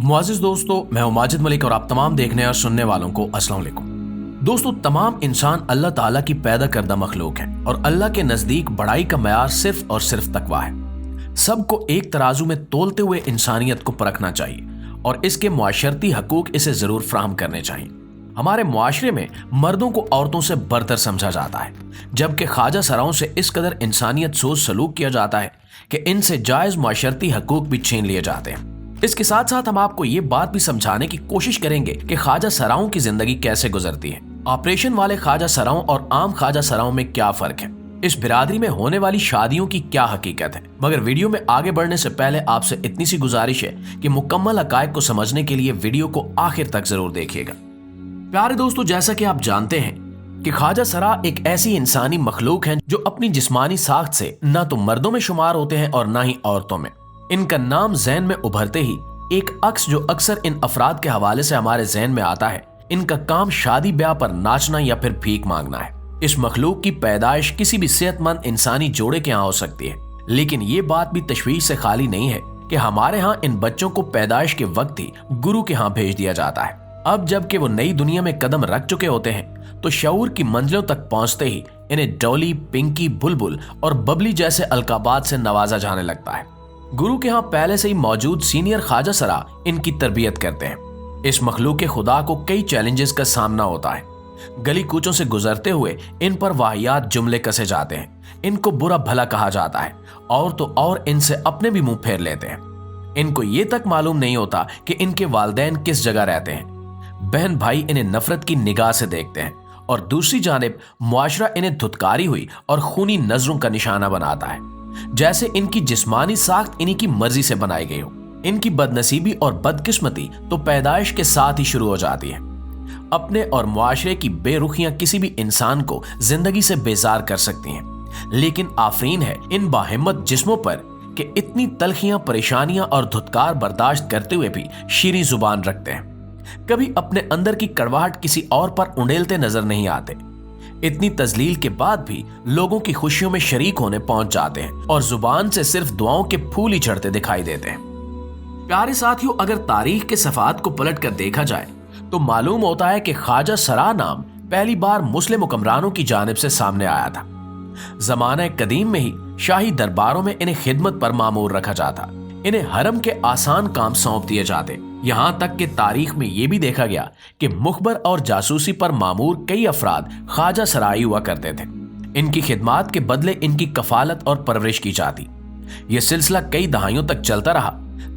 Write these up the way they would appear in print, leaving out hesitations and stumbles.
मुआज़िज़ दोस्तों, मैं हूं माजिद मलिक और आप तमाम देखने और सुनने वालों को अस्सलाम वालेकुम। दोस्तों, तमाम इंसान अल्लाह ताला की पैदा करदा मखलूक है और अल्लाह के नज़दीक बड़ाई का मयार सिर्फ और सिर्फ तकवा है। सबको एक तराजू में तोलते हुए इंसानियत को परखना चाहिए और इसके मुआशरती हकूक इसे ज़रूर फ्राहम करने चाहिए। हमारे मुआशरे में मर्दों को औरतों से बरतर समझा जाता है, जबकि ख्वाजा सराओं से इस कदर इंसानियत सोच सलूक किया जाता है कि इनसे जायज़ मुआशरती हकूक भी छीन लिए जाते हैं। इसके साथ साथ हम आपको ये बात भी समझाने की कोशिश करेंगे कि ख्वाजा सराओं की जिंदगी कैसे गुजरती है, ऑपरेशन वाले ख्वाजा सराओं और आम ख्वाजा सराओं में क्या फर्क है, इस बिरादरी में होने वाली शादियों की क्या हकीकत है। मगर वीडियो में आगे बढ़ने से पहले आपसे इतनी सी गुजारिश है कि मुकम्मल हकायक को समझने के लिए वीडियो को आखिर तक जरूर देखिएगा। प्यारे दोस्तों, जैसा कि आप जानते हैं कि ख्वाजा सरा एक ऐसी इंसानी मखलूक है जो अपनी जिस्मानी साख्त से न तो मर्दों में शुमार होते हैं और न ही औरतों में। इनका नाम ज़हन में उभरते ही एक अक्स जो अक्सर इन अफराद के हवाले से हमारे ज़हन में आता है, इनका काम शादी ब्याह पर नाचना या फिर भीख मांगना है। इस मखलूक की पैदाइश किसी भी सेहतमंद इंसानी जोड़े के यहाँ हो सकती है, लेकिन ये बात भी तशवीश से खाली नहीं है कि हमारे यहाँ इन बच्चों को पैदाइश के वक्त ही गुरु के यहाँ भेज दिया जाता है। अब जबकि वो नई दुनिया में कदम रख चुके होते हैं तो शऊर की मंजिलों तक पहुंचते ही इन्हें डॉली, पिंकी, बुलबुल और बबली जैसे अलकाबात से नवाजा जाने लगता है। गुरु के यहाँ पहले से ही मौजूद सीनियर ख्वाजा सरा इनकी तरबियत करते हैं। इस मखलूक खुदा को कई चैलेंजेस का सामना होता है। गली कूचों से गुजरते हुए इन पर वाहियात जुमले कसे जाते हैं, इनको बुरा भला कहा जाता है और तो और इनसे अपने भी मुंह फेर लेते हैं। इनको ये तक मालूम नहीं होता कि इनके वालिदैन किस जगह रहते हैं। बहन भाई इन्हें नफरत की निगाह से देखते हैं और दूसरी जानिब मुआशरा इन्हें धुतकारी हुई और खूनी नजरों का निशाना बनाता है, जैसे इनकी जिस्मानी साख्त इन्हीं की मर्जी से बनाई गई हो। इनकी बदनसीबी और बदकिस्मती तो पैदाइश के साथ ही शुरू हो जाती है। अपने और मुआशरे की बेरुखियां किसी भी इंसान को जिंदगी से बेजार कर सकती हैं, लेकिन आफरीन है इन बाहिम्मत जिस्मों पर कि इतनी तलखियां, परेशानियां और धुतकार बर्दाश्त करते हुए भी शीरीं जुबान रखते हैं। कभी अपने अंदर की कड़वाहट किसी और पर उंडेलते नजर नहीं आते। इतनी तजलील के बाद भी लोगों की खुशियों में शरीक होने पहुंच जाते हैं और जुबान से सिर्फ दुआओं के फूल ही झड़ते दिखाई देते हैं। प्यारे साथियों, अगर तारीख के सफात को पलट कर देखा जाए तो मालूम होता है कि ख्वाजा सरा नाम पहली बार मुस्लिम हुक्मरानों की जानिब से सामने आया था। जमाने कदीम में ही शाही दरबारों में इन्हें खिदमत पर मामूर रखा जाता, इन्हें हरम के आसान काम सौंप दिए जाते। यहाँ तक कि तारीख में यह भी देखा गया कि मुखबर और जासूसी पर मामूर कई अफराद ख्वाजा सराई हुआ करते थे। इनकी खिदमात के बदले इनकी कफालत और परवरिश की जाती। यह सिलसिला कई दहाइयों तक चलता रहा,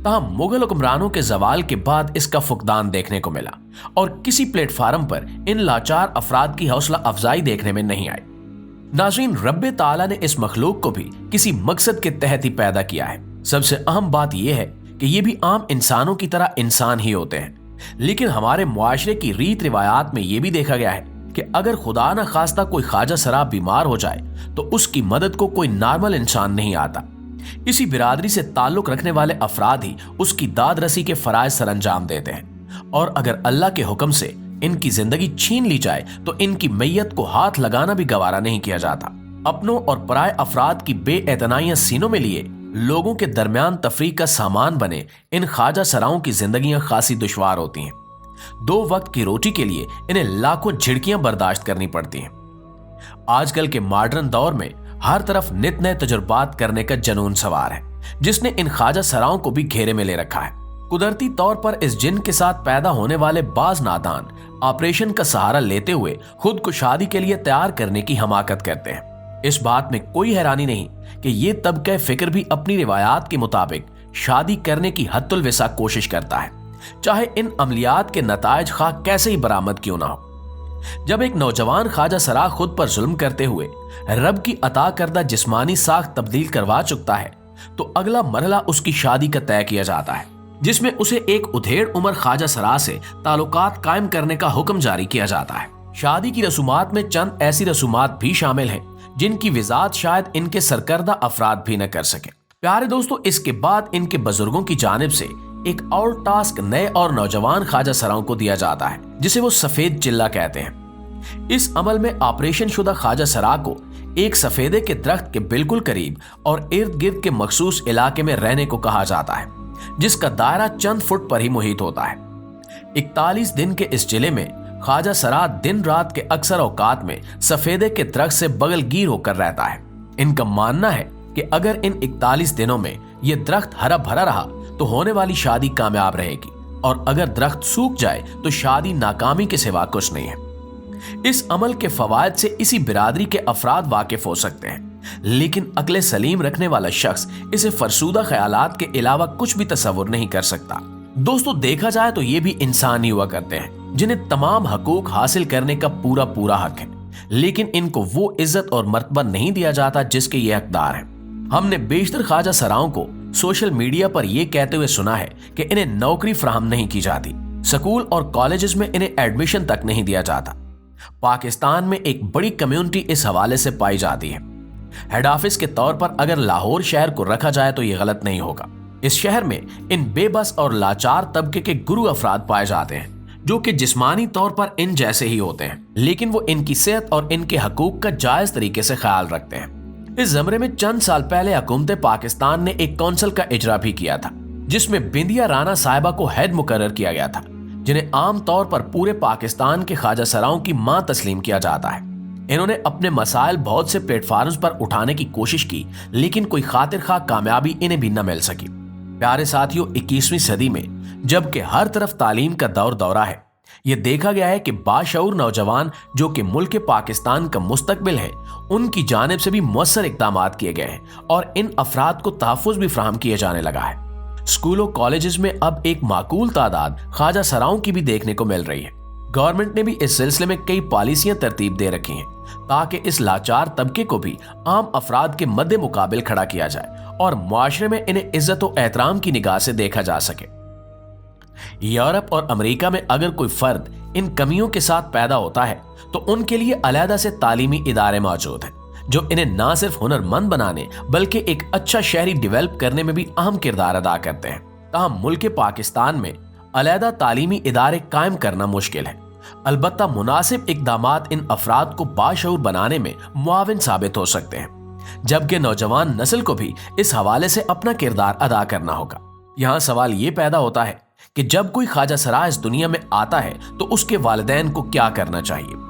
ताहम मुगल हुक्मरानों के जवाल के बाद इसका फुकदान देखने को मिला और किसी प्लेटफार्म पर इन लाचार अफराद की हौसला अफजाई देखने में नहीं आई। नाज़रीन, रब्बे ताला ने इस मखलूक को भी किसी मकसद के तहत ही पैदा किया है। सबसे अहम बात यह है कि ये भी आम इंसानों की तरह इंसान ही होते हैं, लेकिन हमारे मुआशरे की रीत रिवायात में यह भी देखा गया है कि अगर खुदा न खास्ता कोई ख्वाजा सरा बीमार हो जाए तो उसकी मदद को कोई नॉर्मल इंसान नहीं आता। इसी बिरादरी से ताल्लुक रखने वाले अफराद ही उसकी दाद रसी के फराइज सरअंजाम देते हैं और अगर अल्लाह के हुक्म से इनकी जिंदगी छीन ली जाए तो इनकी मैयत को हाथ लगाना भी गवारा नहीं किया जाता। अपनों और पराए अफराद की बेएतनाइयां सीनों में लिए लोगों के दरमियान तफरीक का सामान बने इन ख्वाजा सराओं की जिंदगियां खासी दुश्वार होती हैं। 2 वक्त की रोटी के लिए इन्हें लाखों झिड़कियां बर्दाश्त करनी पड़ती हैं। आजकल के मॉडर्न दौर में हर तरफ नित नए तजुर्बात करने का जुनून सवार है, जिसने इन ख्वाजा सराओं को भी घेरे में ले रखा है। कुदरती तौर पर इस जिन के साथ पैदा होने वाले बाज नादान ऑपरेशन का सहारा लेते हुए खुद को शादी के लिए तैयार करने की हमाकत करते हैं। इस बात में कोई हैरानी नहीं कि ये तबका फिक्र भी अपनी रिवायात के मुताबिक शादी करने की हद्दुल विसा कोशिश करता है, चाहे इन अमलियात के नतायज खा कैसे ही बरामद क्यों ना हो। जब एक नौजवान ख्वाजा सरा खुद पर जुल्म करते हुए रब की अता करदा जिस्मानी साख तब्दील करवा चुकता है तो अगला मरहला उसकी शादी का तय किया जाता है, जिसमें उसे एक उधेड़ उम्र ख्वाजा सरा से ताल्लुकात कायम करने का हुक्म जारी किया जाता है। शादी की रसूमात में चंद ऐसी रसूमात भी शामिल हैं जिनकी वजाहत शायद इनके सरकर्दा अफराद भी न कर सके। प्यारे दोस्तों, इसके बाद इनके बुजुर्गों की जानिब से एक और टास्क नए और नौजवान ख्वाजा सराओं को दिया जाता है, जिसे वो सफेद चिल्ला कहते हैं। इस अमल में ऑपरेशन शुदा ख्वाजा सरा को एक सफेदे के दरख्त के बिल्कुल करीब और इर्द गिर्द के मखसूस इलाके में रहने को कहा जाता है। जिसका दायरा चंद फुट पर ही मुहित होता है। 41 दिन के इस जिले में ख्वाजा सरा दिन रात के अक्सर औकात में सफेदे के दरख्त से बगलगीर होकर रहता है। इनका मानना है कि अगर इन 41 दिनों में यह दरख्त हरा भरा रहा तो होने वाली शादी कामयाब रहेगी, और अगर दरख्त सूख जाए तो शादी नाकामी के सिवा कुछ नहीं है। इस अमल के फवायद से इसी बिरादरी के अफराद वाकिफ हो सकते हैं, लेकिन अक्ल सलीम रखने वाला शख्स इसे फरसूदा ख्यालात के अलावा कुछ भी तस्वुर नहीं कर सकता। दोस्तों, देखा जाए तो ये भी इंसान ही हुआ करते हैं जिन्हें तमाम हकूक हासिल करने का पूरा पूरा हक है, लेकिन इनको वो इज्जत और मर्तबा नहीं दिया जाता जिसके ये हकदार हैं। हमने बेशतर ख्वाजा सराओं को सोशल मीडिया पर यह कहते हुए सुना है कि इन्हें नौकरी फराहम नहीं की जाती, स्कूल और कॉलेजेस में इन्हें एडमिशन तक नहीं दिया जाता। पाकिस्तान में एक बड़ी कम्युनिटी इस हवाले से पाई जाती है। हेड ऑफिस के तौर पर अगर लाहौर शहर को रखा जाए तो यह गलत नहीं होगा। इस शहर में इन बेबस और लाचार तबके के गुरु अफराद पाए जाते हैं जो कि जिस्मानी तौर पर इन जैसे ही होते हैं, लेकिन वो इनकी सेहत और इनके हकूक का जायज तरीके से ख्याल रखते हैं। इस ज़मरे में चंद साल पहले हुकूमत पाकिस्तान ने एक कौंसिल का इजरा भी किया था, जिसमें बिंदिया राना साहिबा को हेड मुकर्रर किया गया था, जिन्हें आम तौर पर पूरे पाकिस्तान के ख्वाजा सराओं की मां तस्लीम किया जाता है। इन्होंने अपने मसाइल बहुत से प्लेटफार्म्स पर उठाने की कोशिश की, लेकिन कोई खातिर खा कामयाबी इन्हें भी न मिल सकी। प्यारे साथियों, 21वीं सदी में जबकि हर तरफ तालीम का दौर दौरा है, यह देखा गया है कि बाशऊर नौजवान जो कि मुल्क पाकिस्तान का मुस्तकबिल है, उनकी जानिब से भी मुअस्सर इक़दामात किए गए हैं और इन अफराद को तहफ़्फ़ुज़ भी फराहम किया जाने लगा है। स्कूलों कॉलेजेस में अब एक माकूल तादाद ख्वाजा सराओं की भी देखने को मिल रही है। गवर्नमेंट ने भी इस सिलसिले में कई पॉलिसियां तरतीब दे रखी हैं ताकि इस लाचार तबके को भी आम अफराद के मद्दे मुकाबिल खड़ा किया जाए और मुआशरे में इन्हें इज्जत और एहतराम की निगाह से देखा जा सके। यूरोप और अमेरिका में अगर कोई फर्द इन कमियों के साथ पैदा होता है तो उनके लिए अलहदा से तालीमी इदारे मौजूद हैं जो इन्हें ना सिर्फ हुनरमंद बनाने बल्कि एक अच्छा शहरी डेवलप करने में भी अहम किरदार अदा करते हैं। ताहम मुल्क पाकिस्तान में अलहदा तालीमी इदारे कायम करना मुश्किल है। अलबत्ता मुनासिब इक़दामात इन अफराद को बाशऊर बनाने में मुआविन साबित हो सकते हैं, जबकि नौजवान नस्ल को भी इस हवाले से अपना किरदार अदा करना होगा। यहाँ सवाल ये पैदा होता है कि जब कोई ख्वाजा सरा इस दुनिया में आता है तो उसके वालिदैन को क्या करना चाहिए।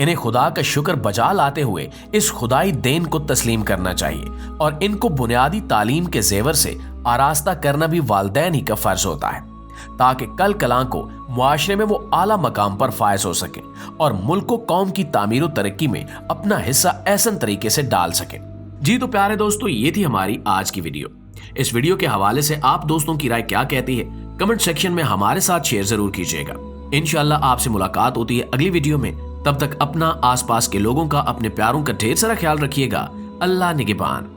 इन्हें खुदा का शुक्र बजा लाते हुए इस खुदाई देन को तस्लीम करना चाहिए और इनको बुनियादी तालीम के जेवर से आरास्ता करना भी वालिदैन ही का फर्ज होता है, ताकि कल कलां को मुआशरे में वो आला मकाम पर फायज हो सके और मुल्क को कौम की तामीर और तरक्की में अपना हिस्सा ऐसन तरीके से डाल सके। जी तो प्यारे दोस्तों, ये थी हमारी आज की वीडियो। इस वीडियो के हवाले से आप दोस्तों की राय क्या कहती है, कमेंट सेक्शन में हमारे साथ शेयर जरूर कीजिएगा। इंशाल्लाह आपसे मुलाकात होती है अगली वीडियो में। तब तक अपना, आसपास के लोगों का, अपने प्यारों का ढेर सारा ख्याल रखिएगा। अल्लाह निगहबान।